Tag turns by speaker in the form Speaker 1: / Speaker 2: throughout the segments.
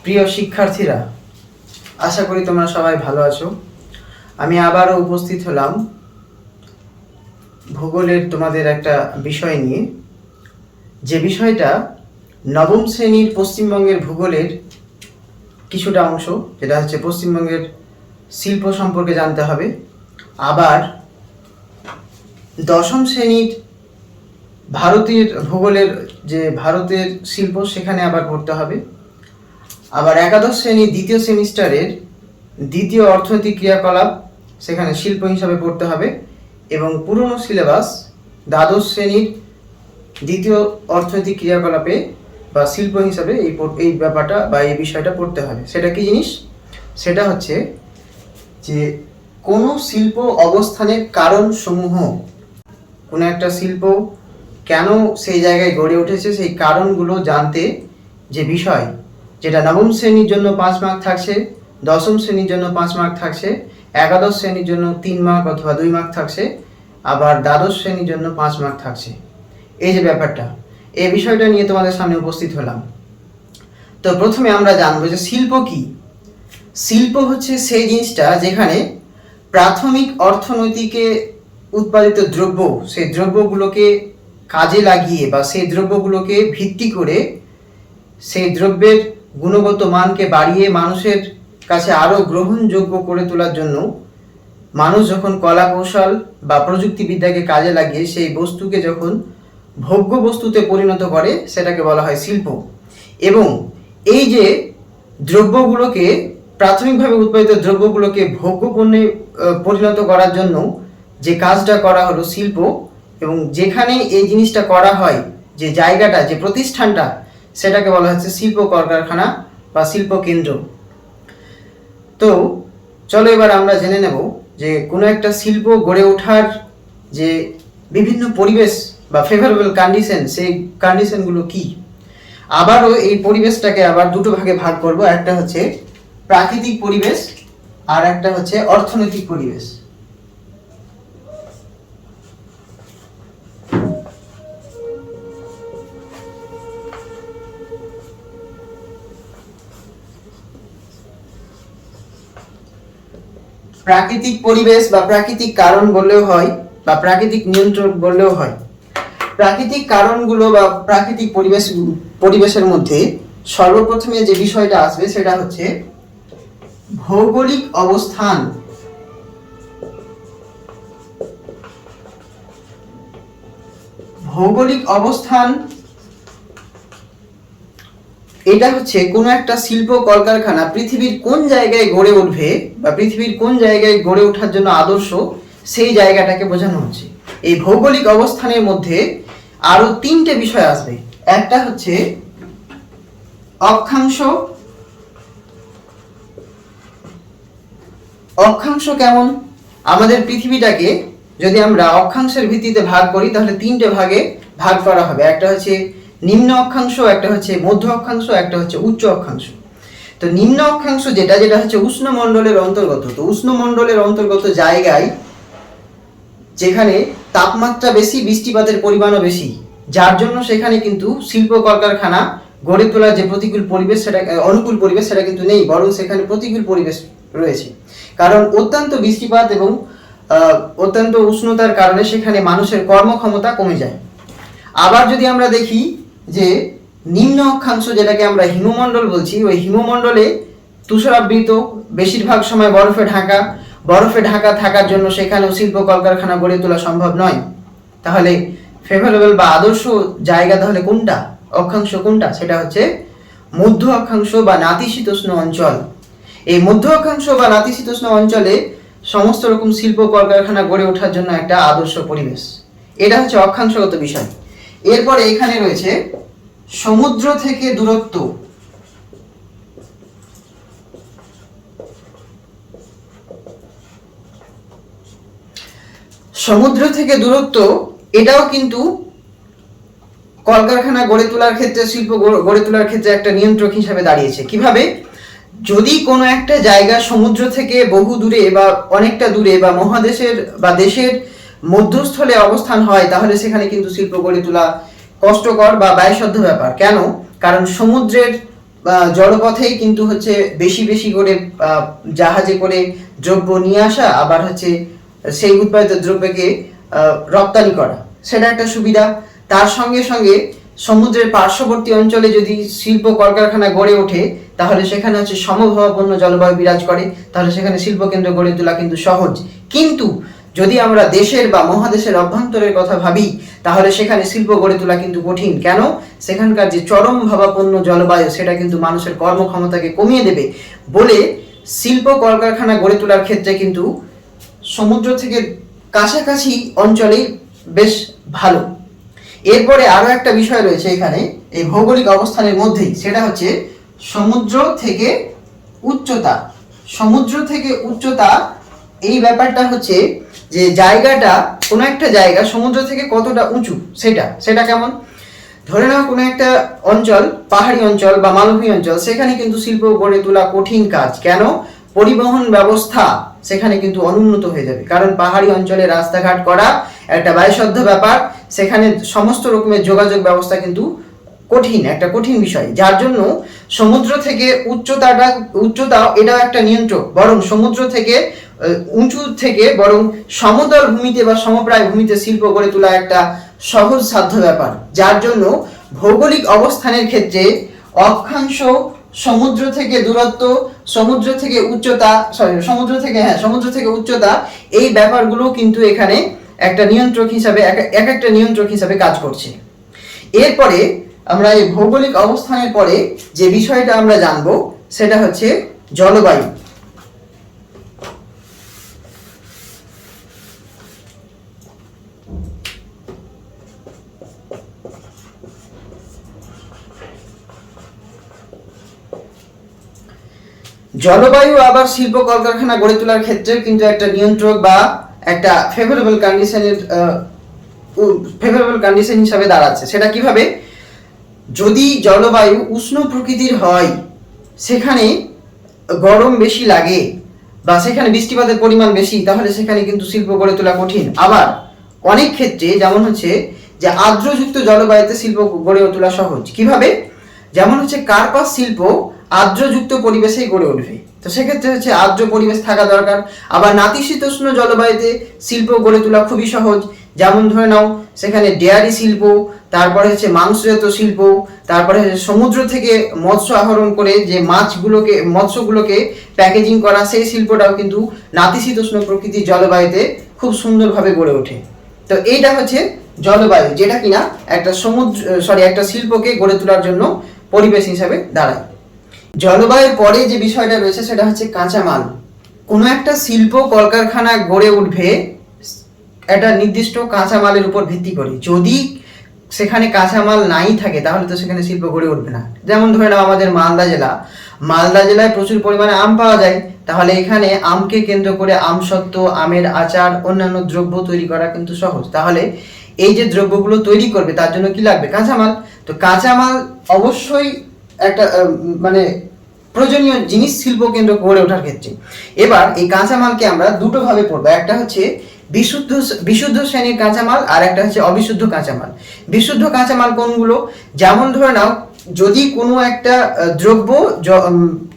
Speaker 1: প্রিয় শিক্ষার্থীরা, আশা করি তোমরা সবাই ভালো আছো। আমি আবারও উপস্থিত হলাম ভূগোলের তোমাদের একটা বিষয় নিয়ে, যে বিষয়টা নবম শ্রেণীর পশ্চিমবঙ্গের ভূগোলের কিছুটা অংশ, যেটা হচ্ছে পশ্চিমবঙ্গের শিল্প সম্পর্কে জানতে হবে। আবার দশম শ্রেণীর ভারতের ভূগোলের যে ভারতের শিল্প, সেখানে আবার পড়তে হবে। আবার একাদশ শ্রেণীর দ্বিতীয় সেমিস্টারের দ্বিতীয় অর্থনৈতিক ক্রিয়াকলাপ, সেখানে শিল্প হিসাবে পড়তে হবে। এবং পুরনো সিলেবাস দ্বাদশ শ্রেণীর দ্বিতীয় অর্থনৈতিক ক্রিয়াকলাপে বা শিল্প হিসাবে এই ব্যাপারটা বা এই বিষয়টা পড়তে হবে। সেটা কি জিনিস? সেটা হচ্ছে যে কোনো শিল্প অবস্থানের কারণসমূহ, কোনো একটা শিল্প কেন সেই জায়গায় গড়ে উঠেছে, সেই কারণগুলো জানতে যে বিষয়, যেটা নবম শ্রেণীর জন্য 5 মার্ক থাকছে, দশম শ্রেণীর জন্য 5 মার্ক থাকছে, একাদশ শ্রেণীর জন্য 3 মার্ক অথবা 2 মার্ক থাকছে, আবার দ্বাদশ শ্রেণীর জন্য 5 মার্ক থাকছে। এই যে ব্যাপারটা, এই বিষয়টা নিয়ে তোমাদের সামনে উপস্থিত হলাম। তো প্রথমে আমরা জানবো যে শিল্প কি। শিল্প হচ্ছে সেই জিনিসটা যেখানে প্রাথমিক অর্থনৈতিকে উৎপাদিত দ্রব্য, সেই দ্রব্যগুলোকে কাজে লাগিয়ে বা সেই দ্রব্যগুলোকে ভিত্তি করে সেই দ্রব্যের গুণগত মানকে বাড়িয়ে মানুষের কাছে আরও গ্রহণযোগ্য করে তোলার জন্য মানুষ যখন কলা কৌশল বা প্রযুক্তিবিদ্যাকে কাজে লাগিয়ে সেই বস্তুকে যখন ভোগ্য বস্তুতে পরিণত করে, সেটাকে বলা হয় শিল্প। এবং এই যে দ্রব্যগুলোকে, প্রাথমিকভাবে উৎপাদিত দ্রব্যগুলোকে ভোগ্য পণ্যে পরিণত করার জন্য যে কাজটা করা হলো শিল্প, এবং যেখানে এই জিনিসটা করা হয়, যে জায়গাটা, যে প্রতিষ্ঠানটা, সেটাকে বলা হচ্ছে শিল্প কলকারখানা বা শিল্প কেন্দ্র। তো চলো এবার আমরা জেনে নেব যে কোনো একটা শিল্প গড়ে ওঠার যে বিভিন্ন পরিবেশ বা ফেভারেবল কন্ডিশন, সেই কন্ডিশনগুলো কি। আবারও এই পরিবেশটাকে আবার দুটো ভাগে ভাগ করব, একটা হচ্ছে প্রাকৃতিক পরিবেশ আর একটা হচ্ছে অর্থনৈতিক পরিবেশ। প্রাকৃতিক পরিবেশ বা প্রাকৃতিক কারণ বললেও হয় বা প্রাকৃতিক নিয়ন্ত্রক বললেও হয়। প্রাকৃতিক কারণগুলো বা প্রাকৃতিক পরিবেশের মধ্যে সর্বপ্রথমে যে বিষয়টা আসবে সেটা হচ্ছে ভৌগোলিক অবস্থান। ভৌগোলিক অবস্থান এটা হচ্ছে কোনো একটা শিল্প কলকারখানা পৃথিবীর কোন জায়গায় গড়ে উঠবে বা পৃথিবীর কোন জায়গায় গড়ে ওঠার জন্য আদর্শ, সেই জায়গাটাকে বোঝানো হচ্ছে। এই ভৌগোলিক অবস্থানের মধ্যে আরো 3টে বিষয় আসবে। একটা হচ্ছে অক্ষাংশ। অক্ষাংশ কেমন? আমাদের পৃথিবীটাকে যদি আমরা অক্ষাংশের ভিত্তিতে ভাগ করি, তাহলে 3টে ভাগে ভাগ করা হবে। একটা হচ্ছে নিম্ন অক্ষাংশ, একটা হচ্ছে মধ্য অক্ষাংশ, একটা হচ্ছে উচ্চ অক্ষাংশ। তো নিম্ন অক্ষাংশ যেটা হচ্ছে উষ্ণমণ্ডলের অন্তর্গত। তো উষ্ণমণ্ডলের অন্তর্গত জায়গায় যেখানে তাপমাত্রা বেশি, বৃষ্টিপাতের পরিমাণও বেশি, যার জন্য সেখানে কিন্তু শিল্প কলকারখানা গড়ে তোলার যে প্রতিকূল পরিবেশ, সেটা অনুকূল পরিবেশ সেটা কিন্তু নেই, বরং সেখানে প্রতিকূল পরিবেশ রয়েছে। কারণ অত্যন্ত বৃষ্টিপাত এবং অত্যন্ত উষ্ণতার কারণে সেখানে মানুষের কর্মক্ষমতা কমে যায়। আবার যদি আমরা দেখি যে নিম্ন অক্ষাংশ, যেটাকে আমরা হিমমণ্ডল বলছি, ওই হিমমণ্ডলে তুষারাবৃত, বেশিরভাগ সময় বরফে ঢাকা থাকার জন্য সেখানেও শিল্প কলকারখানা গড়ে তোলা সম্ভব নয়। তাহলে ফেভারেবল বা আদর্শ জায়গা তাহলে কোনটা, অক্ষাংশ কোনটা? সেটা হচ্ছে মধ্য অক্ষাংশ বা নাতিশীতোষ্ণ অঞ্চল। এই মধ্য অক্ষাংশ বা নাতিশীতোষ্ণ অঞ্চলে সমস্ত রকম শিল্প কলকারখানা গড়ে ওঠার জন্য একটা আদর্শ পরিবেশ। এটা হচ্ছে অক্ষাংশগত বিষয়। এরপরে এখানে রয়েছে সমুদ্র থেকে দূরত্ব। সমুদ্র থেকে দূরত্ব এটাও কিন্তু কলকারখানা গড়ে তোলার ক্ষেত্রে, শিল্প গড়ে তোলার ক্ষেত্রে একটা নিয়ন্ত্রক হিসাবে দাঁড়িয়েছে। কিভাবে? যদি কোনো একটা জায়গা সমুদ্র থেকে বহু দূরে বা অনেকটা দূরে বা মহাদেশের বা দেশের মধ্যস্থলে অবস্থান হয়, তাহলে সেখানে কিন্তু শিল্প গড়ে তোলা কষ্টকর বা ব্যয়সাধ্য ব্যাপার। কেন? কারণ সমুদ্রের জলপথেই কিন্তু হচ্ছে বেশি বেশি করে জাহাজে করে দ্রব্য নিয়ে আসা, আবার হচ্ছে সেই উৎপাদিত দ্রব্যকে রপ্তানি করা, সেটা একটা সুবিধা। তার সঙ্গে সঙ্গে সমুদ্রের পার্শ্ববর্তী অঞ্চলে যদি শিল্প কলকারখানা গড়ে ওঠে, তাহলে সেখানে হচ্ছে সমভাবাপন্ন জলবায়ু বিরাজ করে, তাহলে সেখানে শিল্প কেন্দ্র গড়ে তোলা কিন্তু সহজ। কিন্তু যদি আমরা দেশের বা মহাদেশের অভ্যন্তরের কথা ভাবি, তাহলে সেখানে শিল্প গড়ে তোলা কিন্তু কঠিন। কেন? সেখানকার যে চরম ভাবাপন্ন জলবায়ু, সেটা কিন্তু মানুষের কর্মক্ষমতাকে কমিয়ে দেবে বলে শিল্প কলকারখানা গড়ে তোলার ক্ষেত্রে কিন্তু সমুদ্র থেকে কাছাকাছি অঞ্চলেই বেশ ভালো। এরপরে আরো একটা বিষয় রয়েছে এখানে এই ভৌগোলিক অবস্থানের মধ্যেই, সেটা হচ্ছে সমুদ্র থেকে উচ্চতা। সমুদ্র থেকে উচ্চতা, এই ব্যাপারটা হচ্ছে যে জায়গাটা, কোনো একটা জায়গা সমুদ্র থেকে কতটা উঁচু, সেটা কেমন? ধরে নাও কোনো একটা অঞ্চল, পাহাড়ি অঞ্চল বা মালভূমি অঞ্চল, সেখানে কিন্তু শিল্প গড়ে তোলা কঠিন কাজ। কেন? পরিবহন ব্যবস্থা সেখানে কিন্তু অনুন্নত হয়ে যাবে, কারণ পাহাড়ি অঞ্চলে রাস্তাঘাট করা একটা ব্যয়সাধ্য ব্যাপার, সেখানে সমস্ত রকমের যোগাযোগ ব্যবস্থা কিন্তু একটা কঠিন বিষয়, যার জন্য সমুদ্র থেকে উচ্চতা এটাও একটা নিয়ন্ত্রক। বরং সমুদ্র থেকে উঁচু থেকে বরং সমতল ভূমিতে বা সমপ্রায় ভূমিতে শিল্প গড়ে তোলা একটা সহজ সাধ্য ব্যাপার, যার জন্য ভৌগোলিক অবস্থানের ক্ষেত্রে অক্ষাংশ, সমুদ্র থেকে দূরত্ব, সমুদ্র থেকে উচ্চতা, এই ব্যাপারগুলো কিন্তু এখানে একটা নিয়ন্ত্রক হিসাবে একটা নিয়ন্ত্রক হিসাবে কাজ করছে। এরপরে আমরা এই ভৌগোলিক অবস্থানের পরে যে বিষয়টা আমরা জানবো, সেটা হচ্ছে জলবায়ু। জলবায়ু আবার শিল্প কলকারখানা গড়ে তোলার ক্ষেত্রে কিন্তু একটা নিয়ন্ত্রক বা একটা ফেভারেবল কন্ডিশন হিসাবে দাঁড়াচ্ছে। সেটা কিভাবে? যদি জলবায়ু উষ্ণ প্রকৃতির হয়, সেখানে গরম বেশি লাগে বা সেখানে বৃষ্টিপাতের পরিমাণ বেশি, তাহলে সেখানে কিন্তু শিল্প গড়ে তোলা কঠিন। আবার অনেক ক্ষেত্রে যেমন হচ্ছে যে আর্দ্রযুক্ত জলবায়ুতে শিল্প গড়ে তোলা সহজ। কিভাবে? যেমন হচ্ছে কার্পাস শিল্প আর্দ্রযুক্ত পরিবেশেই গড়ে উঠবে, তো সেক্ষেত্রে হচ্ছে আর্দ্র পরিবেশ থাকা দরকার। আবার নাতিশীতোষ্ণ জলবায়ুতে শিল্প গড়ে তোলা খুবই সহজ। যেমন ধরে নাও সেখানে ডেয়ারি শিল্প, তারপরে হচ্ছে মাংসজাত শিল্প, তারপরে সমুদ্র থেকে মৎস্য আহরণ করে যে মৎস্যগুলোকে প্যাকেজিং করা, সেই শিল্পটাও কিন্তু নাতিশীতোষ্ণ প্রকৃতির জলবায়ুতে খুব সুন্দরভাবে গড়ে ওঠে। তো এইটা হচ্ছে জলবায়ু, যেটা কিনা একটা শিল্পকে গড়ে তোলার জন্য পরিবেশ হিসাবে দাঁড়ায়। জলবায়ুর পরে যে বিষয়টা রয়েছে, সেটা হচ্ছে কাঁচামাল। কোনো একটা শিল্প কলকারখানা গড়ে উঠবে একটা নির্দিষ্ট কাঁচামালের উপর ভিত্তি করে। যদি সেখানে কাঁচামাল নাই থাকে, তাহলে তো সেখানে শিল্প গড়ে উঠবে না। যেমন ধরে নাও আমাদের মালদা জেলায় প্রচুর পরিমাণে আম পাওয়া যায়, তাহলে এখানে আমকে কেন্দ্র করে আমসত্ত্ব, আমের আচার, অন্যান্য দ্রব্য তৈরি করা কিন্তু সহজ। তাহলে এই যে দ্রব্যগুলো তৈরি করবে, তার জন্য কি লাগবে? কাঁচামাল। তো কাঁচামাল অবশ্যই একটা প্রয়োজনীয় জিনিস শিল্প কেন্দ্র গড়ে ওঠার ক্ষেত্রে। এবার এই কাঁচামালকে আমরা দুটো ভাবে পড়বো, একটা হচ্ছে বিশুদ্ধ শ্রেণীর কাঁচামাল, আর একটা হচ্ছে অবিশুদ্ধ কাঁচামাল। বিশুদ্ধ কাঁচামাল কোনগুলো? যেমন ধরে নাও, যদি কোনো একটা দ্রব্য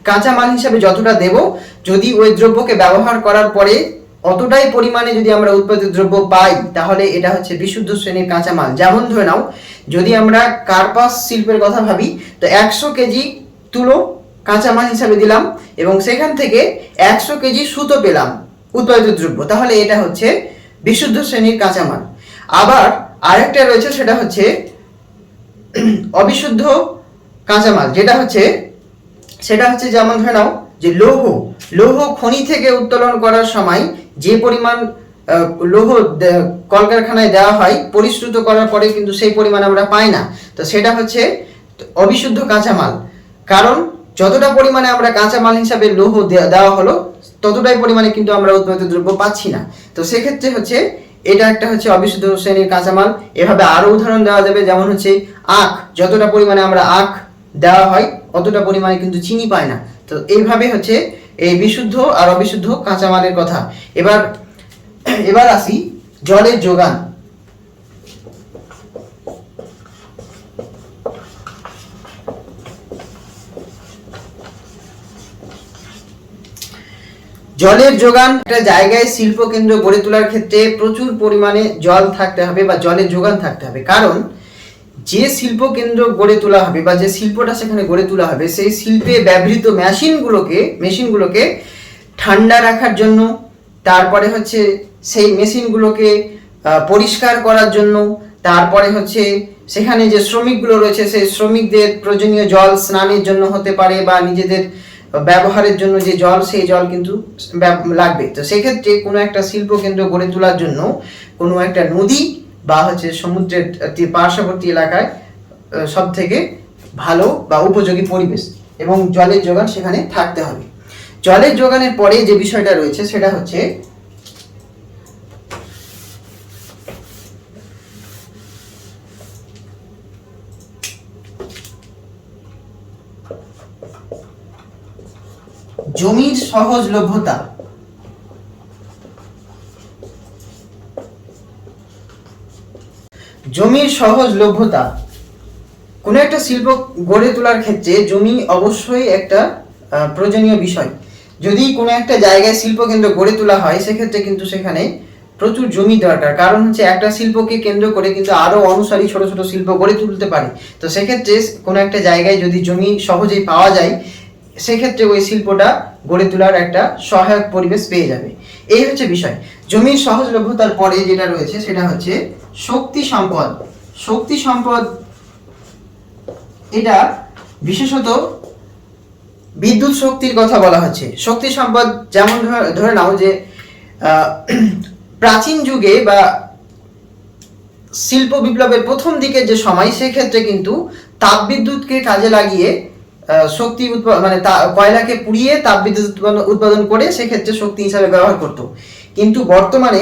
Speaker 1: কাঁচামাল হিসাবে যতটা দেব, যদি ওই দ্রব্যকে ব্যবহার করার পরে অতটাই পরিমাণে যদি আমরা উৎপাদিত দ্রব্য পাই, তাহলে এটা হচ্ছে বিশুদ্ধ শ্রেণীর কাঁচামাল। যেমন ধরে নাও, যদি আমরা কার্পাস শিল্পের কথা ভাবি, তো 100 কেজি তুলো কাঁচামাল হিসাবে দিলাম এবং সেখান থেকে 100 কেজি সুতো পেলাম উৎপাদিত দ্রব্য, তাহলে এটা হচ্ছে বিশুদ্ধ শ্রেণীর কাঁচামাল। আবার আরেকটা রয়েছে, সেটা হচ্ছে অবিশুদ্ধ কাঁচামাল, সেটা হচ্ছে যেমন ধরে নাও যে লৌহ খনি থেকে উত্তোলন করার সময় যে পরিমাণ লৌহ কলকারখানায় দেওয়া হয়, পরিশ্রুত করার পরে কিন্তু সেই পরিমাণ আমরা পাই না, তো সেটা হচ্ছে অবিশুদ্ধ কাঁচামাল। কারণ যতটা পরিমাণে আমরা কাঁচামাল হিসাবে লৌহ দেওয়া হলো, ততটাই পরিমাণে কিন্তু আমরা উৎপাদিত দ্রব্য পাচ্ছি না, তো সেক্ষেত্রে হচ্ছে এটা একটা হচ্ছে অবিশুদ্ধ শ্রেণীর কাঁচামাল। এভাবে আরো উদাহরণ দেওয়া যাবে, যেমন হচ্ছে আখ, যতটা পরিমাণে আমরা আখ দেওয়া হয়, অতটা পরিমাণে কিন্তু চিনি পায় না। তো এইভাবে হচ্ছে এই বিশুদ্ধ আর অবিশুদ্ধ কাঁচামালের কথা। এবার আসি জলের যোগান। জলের যোগান, একটা জায়গায় শিল্প কেন্দ্র গড়ে তোলার ক্ষেত্রে প্রচুর পরিমাণে জল থাকতে হবে বা জলের যোগান থাকতে হবে, কারণ যে শিল্প কেন্দ্র গড়ে তোলা হবে বা যে শিল্পটা সেখানে গড়ে তোলা হবে সেই শিল্পে ব্যবহৃত মেশিনগুলোকে ঠান্ডা রাখার জন্য, তারপরে হচ্ছে সেই মেশিনগুলোকে পরিষ্কার করার জন্য, তারপরে হচ্ছে সেখানে যে শ্রমিকগুলো রয়েছে সেই শ্রমিকদের প্রয়োজনীয় জল স্নানের জন্য হতে পারে বা নিজেদের ব্যবহারের জন্য যে জল, সেই জল কিন্তু লাগবে। তো সেক্ষেত্রে কোনো একটা শিল্প কেন্দ্র গড়ে তোলার জন্য কোনো একটা নদী বা হচ্ছে সমুদ্রের পার্শ্ববর্তী এলাকায় সব থেকে ভালো বা উপযোগী পরিবেশ এবং জলের যোগান সেখানে থাকতে হবে। জলের যোগানের পরে যে বিষয়টা রয়েছে সেটা হচ্ছে জমির সহজলভ্যতা। জমির সহজলভ্যতা, কোনো একটা শিল্প গড়ে তোলার ক্ষেত্রে জমি অবশ্যই একটা প্রয়োজনীয় বিষয়। যদি কোনো একটা জায়গায় শিল্প কেন্দ্র গড়ে তোলা হয় সেক্ষেত্রে কিন্তু সেখানে প্রচুর জমি দরকার, কারণ হচ্ছে একটা শিল্পকে কেন্দ্র করে কিন্তু আরো অনুসারী ছোট ছোট শিল্প গড়ে তুলতে পারে। তো সেক্ষেত্রে কোনো একটা জায়গায় যদি জমি সহজেই পাওয়া যায় সেক্ষেত্রে ওই শিল্পটা গড়ে তোলার একটা সহায়ক পরিবেশ পেয়ে যাবে। এই হচ্ছে বিষয়। জমির সহজলভ্যতার পরে যেটা রয়েছে সেটা হচ্ছে শক্তি সম্পদ। শক্তি সম্পদ এটা বিশেষত বিদ্যুৎ শক্তির কথা বলা হচ্ছে। শক্তি সম্পদ যেমন ধরে নাও যে প্রাচীন যুগে বা শিল্প বিপ্লবের প্রথম দিকে যে সময়, সেক্ষেত্রে কিন্তু তাপবিদ্যুৎকে কাজে লাগিয়ে শক্তি মানে কয়লাকে পুড়িয়ে তাপবিদ্যুৎ উৎপাদন করে সেক্ষেত্রে শক্তি হিসাবে ব্যবহার করত। কিন্তু বর্তমানে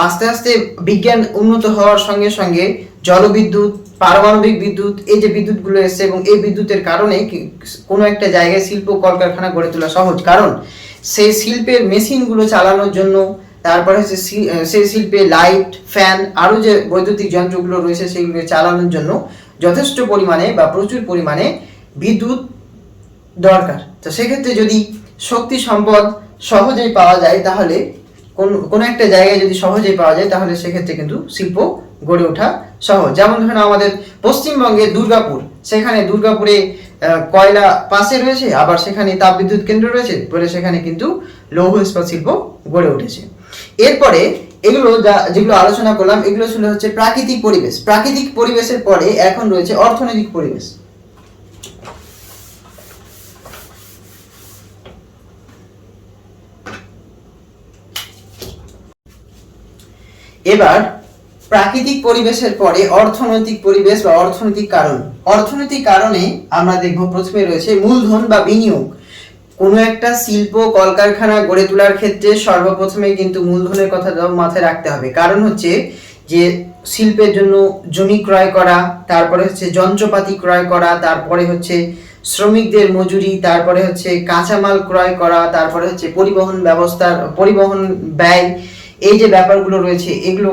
Speaker 1: আস্তে আস্তে বিজ্ঞান উন্নত হওয়ার সঙ্গে সঙ্গে জলবিদ্যুৎ, পারমাণবিক বিদ্যুৎ, এই যে বিদ্যুৎগুলো এসছে এবং এই বিদ্যুতের কারণে কোনো একটা জায়গায় শিল্প কলকারখানা গড়ে তোলা সহজ, কারণ সেই শিল্পের মেশিনগুলো চালানোর জন্য, তারপরে হচ্ছে সেই শিল্পে লাইট, ফ্যান, আরও যে বৈদ্যুতিক যন্ত্রগুলো রয়েছে সেগুলো চালানোর জন্য যথেষ্ট পরিমাণে বা প্রচুর পরিমাণে বিদ্যুৎ দরকার। তো সেক্ষেত্রে যদি শক্তি সম্পদ সহজেই পাওয়া যায়, তাহলে কোনো একটা জায়গায় যদি সহজেই পাওয়া যায় তাহলে সেক্ষেত্রে কিন্তু শিল্প গড়ে ওঠা সহজ। যেমন ধরেন আমাদের পশ্চিমবঙ্গে দুর্গাপুর, সেখানে দুর্গাপুরে কয়লা পাশে রয়েছে, আবার সেখানে তাপবিদ্যুৎ কেন্দ্র রয়েছে বলে সেখানে কিন্তু লৌহ ইস্পাত শিল্প গড়ে উঠেছে। এরপরে এগুলো যেগুলো আলোচনা করলাম এগুলো ছিল হচ্ছে প্রাকৃতিক পরিবেশ। প্রাকৃতিক পরিবেশের পরে এখন রয়েছে অর্থনৈতিক পরিবেশ। এবার প্রাকৃতিক পরিবেশের পরে অর্থনৈতিক পরিবেশ বা অর্থনৈতিক কারণ। অর্থনৈতিক কারণে আমরা দেখব প্রথমে রয়েছে মূলধন বা বিনিয়োগ। কোনো একটা শিল্প কলকারখানা গড়ে তোলার ক্ষেত্রে সর্বপ্রথমে কিন্তু মূলধনের কথা মাথায় রাখতে হবে, কারণ হচ্ছে যে শিল্পের জন্য জমি ক্রয় করা, তারপরে হচ্ছে যন্ত্রপাতি ক্রয় করা, তারপরে হচ্ছে শ্রমিকদের মজুরি, তারপরে হচ্ছে কাঁচামাল ক্রয় করা, তারপরে হচ্ছে পরিবহন ব্যয়, এই যে ব্যাপারগুলো রয়েছে এগুলো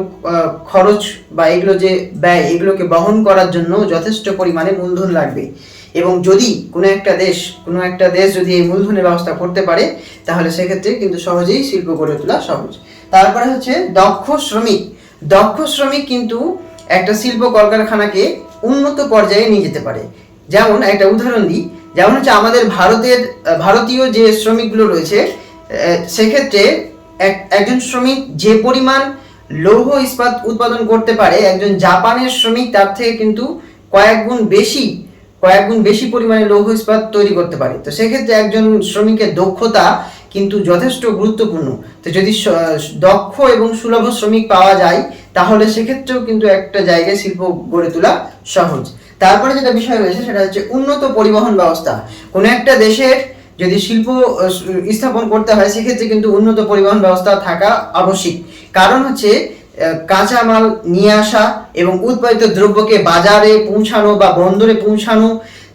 Speaker 1: খরচ বা এগুলো যে ব্যয়, এগুলোকে বহন করার জন্য যথেষ্ট পরিমাণে মূলধন লাগবে। এবং যদি কোনো একটা দেশ যদি এই মূলধনের ব্যবস্থা করতে পারে তাহলে সেক্ষেত্রে কিন্তু সহজেই শিল্প গড়ে তোলা সহজ। তারপরে হচ্ছে দক্ষ শ্রমিক। দক্ষ শ্রমিক কিন্তু একটা শিল্প কলকারখানাকে উন্নত পর্যায়ে নিয়ে যেতে পারে। যেমন একটা উদাহরণ দিই, যেমন হচ্ছে আমাদের ভারতীয় যে শ্রমিকগুলো রয়েছে সেক্ষেত্রে একজন শ্রমিক যে পরিমাণ লৌহ ইস্পাত উৎপাদন করতে পারে একজন জাপানের শ্রমিক তার থেকে কিন্তু কয়েক গুণ বেশি পরিমাণে লৌহ ইস্পাত তৈরি করতে পারে। তো সেক্ষেত্রে একজন শ্রমিকের দক্ষতা কিন্তু যথেষ্ট গুরুত্বপূর্ণ। তো যদি দক্ষ এবং সুলভ শ্রমিক পাওয়া যায় তাহলে সেক্ষেত্রেও কিন্তু একটা জায়গায় শিল্প গড়ে তোলা সহজ। তারপরে যেটা বিষয় রয়েছে সেটা হচ্ছে উন্নত পরিবহন ব্যবস্থা। কোনো একটা দেশের যদি শিল্প স্থাপন করতে হয় সেক্ষেত্রে কিন্তু উন্নত পরিবহন ব্যবস্থা থাকা আবশ্যিক, কারণ হচ্ছে কাঁচামাল নিয়ে আসা এবং উৎপাদিত দ্রব্যকে বাজারে পৌঁছানো বা বন্দরে পৌঁছানো,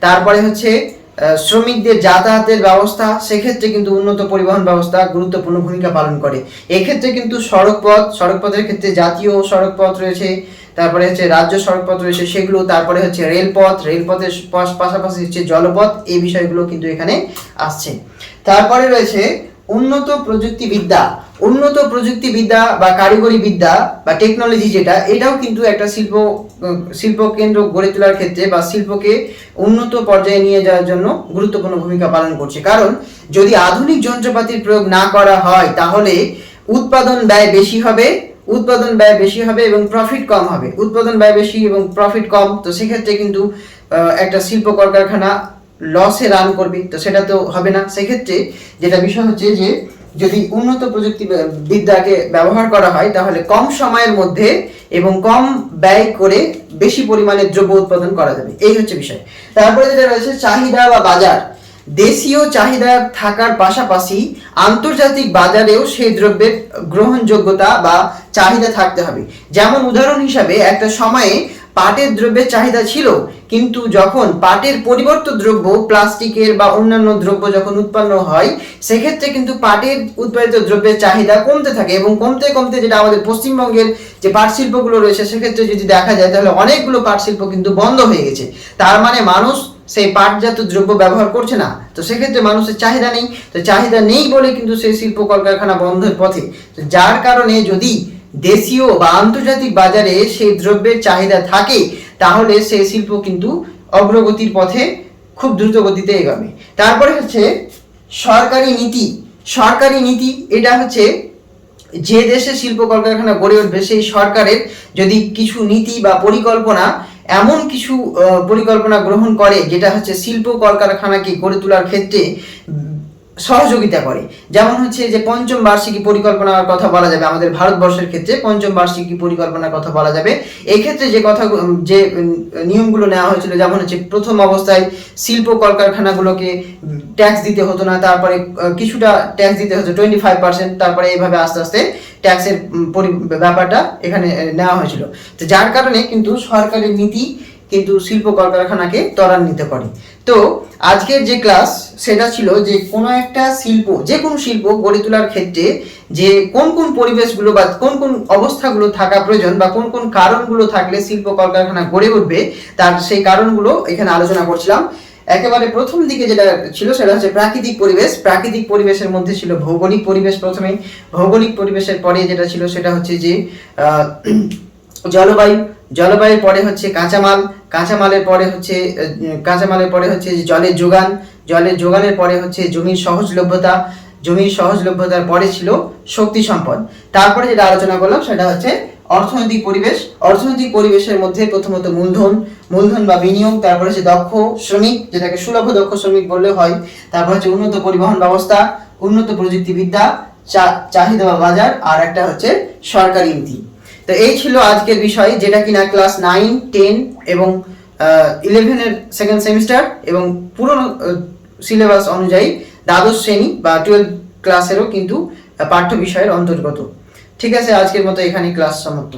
Speaker 1: তারপরে হচ্ছে শ্রমিকদের যাতায়াতের ব্যবস্থা, সেক্ষেত্রে কিন্তু উন্নত পরিবহন ব্যবস্থা গুরুত্বপূর্ণ ভূমিকা পালন করে। এক্ষেত্রে কিন্তু সড়কপথের ক্ষেত্রে জাতীয় সড়কপথ রয়েছে, তারপরে হচ্ছে রাজ্য সড়কপথ রয়েছে সেগুলো, তারপরে হচ্ছে রেলপথের পাশাপাশি হচ্ছে জলপথ, এই বিষয়গুলো কিন্তু এখানে আসছে। তারপরে রয়েছে উন্নত প্রযুক্তিবিদ্যা বা কারিগরি বিদ্যা বা টেকনোলজি যেটা, এটাও কিন্তু একটা শিল্প কেন্দ্র গড়ে তোলার ক্ষেত্রে বা শিল্পকে উন্নত পর্যায়ে নিয়ে যাওয়ার জন্য গুরুত্বপূর্ণ ভূমিকা পালন করছে। কারণ যদি আধুনিক যন্ত্রপাতির প্রয়োগ না করা হয় তাহলে উৎপাদন ব্যয় বেশি হবে এবং প্রফিট কম হবে। উৎপাদন ব্যয় বেশি এবং প্রফিট কম, তো সেক্ষেত্রে কিন্তু একটা শিল্প কলকারখানা লসে রান করবে, তো সেটা তো হবে না। সেক্ষেত্রে যেটা বিষয় হচ্ছে যে যদি উন্নত প্রযুক্তি বিদ্যাকে ব্যবহার করা হয় তাহলে কম সময়ের মধ্যে এবং কম ব্যয় করে বেশি পরিমাণে দ্রব্য উৎপাদন করা যাবে, এই হচ্ছে বিষয়। তারপরে যেটা রয়েছে চাহিদা বা বাজার। দেশীয় চাহিদা থাকার পাশাপাশি আন্তর্জাতিক বাজারেও সেই দ্রব্যের গ্রহণযোগ্যতা বা চাহিদা থাকতে হবে। যেমন উদাহরণ হিসাবে একটা সময়ে পাটের দ্রব্যের চাহিদা ছিল, কিন্তু যখন পাটের পরিবর্তিত দ্রব্য প্লাস্টিকের বা অন্যান্য দ্রব্য যখন উৎপন্ন হয়, সেক্ষেত্রে কিন্তু পাটের উৎপাদিত দ্রব্যের চাহিদা কমতে থাকে এবং কমতে কমতে যেটা আমাদের পশ্চিমবঙ্গের যে পাট শিল্পগুলো রয়েছে সেক্ষেত্রে যদি দেখা যায় তাহলে অনেকগুলো পাট শিল্প কিন্তু বন্ধ হয়ে গেছে। তার মানে মানুষ সেই পাটজাত দ্রব্য ব্যবহার করছে না, তো সেক্ষেত্রে মানুষের চাহিদা নেই, তো চাহিদা নেই বলে কিন্তু সেই শিল্প কলকারখানা বন্ধের পথে। যার কারণে যদি দেশীয় বা আন্তর্জাতিক বাজারে সেই দ্রব্যের চাহিদা থাকে তাহলে সেই শিল্প কিন্তু অগ্রগতির পথে খুব দ্রুত গতিতে এগোবে। তারপরে হচ্ছে সরকারি নীতি। এটা হচ্ছে যে দেশে শিল্প কলকারখানা গড়ে উঠবে সেই সরকারের যদি কিছু নীতি বা পরিকল্পনা, এমন কিছু পরিকল্পনা গ্রহণ করে যেটা হচ্ছে শিল্প কলকারখানাকে গড়ে তোলার ক্ষেত্রে সহযোগিতা করে। যেমন হচ্ছে যে পঞ্চম বার্ষিকী পরিকল্পনার কথা বলা যাবে, আমাদের ভারতবর্ষের ক্ষেত্রে পঞ্চম বার্ষিকী পরিকল্পনার কথা বলা যাবে। এই ক্ষেত্রে যে নিয়মগুলো নেওয়া হয়েছিল, যেমন হচ্ছে প্রথম অবস্থায় শিল্প কলকারখানাগুলোকে ট্যাক্স দিতে হতো না, তারপরে কিছুটা ট্যাক্স দিতে হতো 25%, তারপরে এইভাবে আস্তে আস্তে ট্যাক্সের ব্যাপারটা এখানে নেওয়া হয়েছিল। তো যার কারণে কিন্তু সরকারের নীতি কিন্তু শিল্প কলকারখানাকে ত্বরান্বিত করে। তো আজকের যে ক্লাস সেটা ছিল যে কোনো একটা যে কোনো শিল্প গড়ে তোলার ক্ষেত্রে যে কোন কোন পরিবেশগুলো বা কোন কোন অবস্থাগুলো থাকা প্রয়োজন বা কোন কোন কারণগুলো থাকলে শিল্প কলকারখানা গড়ে উঠবে, তার সেই কারণগুলো এখানে আলোচনা করছিলাম। একেবারে প্রথম দিকে যেটা ছিল সেটা হচ্ছে প্রাকৃতিক পরিবেশের মধ্যে ছিল ভৌগোলিক পরিবেশ। প্রথমে ভৌগোলিক পরিবেশের পরে যেটা ছিল সেটা হচ্ছে যে জলবায়ুর পরে হচ্ছে কাঁচামালের পরে হচ্ছে জলের যোগানের পরে হচ্ছে জমির সহজলভ্যতার পরে ছিল শক্তি সম্পদ। তারপরে যেটা আলোচনা করলাম সেটা হচ্ছে অর্থনৈতিক পরিবেশের মধ্যে প্রথমত মূলধন বা বিনিয়োগ, তারপরে হচ্ছে দক্ষ শ্রমিক, যেটাকে সুলভ দক্ষ শ্রমিক বললে হয়, তারপর হচ্ছে উন্নত পরিবহন ব্যবস্থা, উন্নত প্রযুক্তিবিদ্যা, চাহিদা বা বাজার, আর একটা হচ্ছে সরকারি নীতি। তো এই ছিল আজকের বিষয়, যেটা কিনা ক্লাস 9, 10 এবং 11 এর সেকেন্ড সেমিস্টার এবং পুরনো সিলেবাস অনুযায়ী দ্বাদশ শ্রেণী বা 12 ক্লাসেরও কিন্তু পাঠ্য বিষয়ের অন্তর্গত। ঠিক আছে, আজকের মতো এখানেই ক্লাস সমাপ্ত।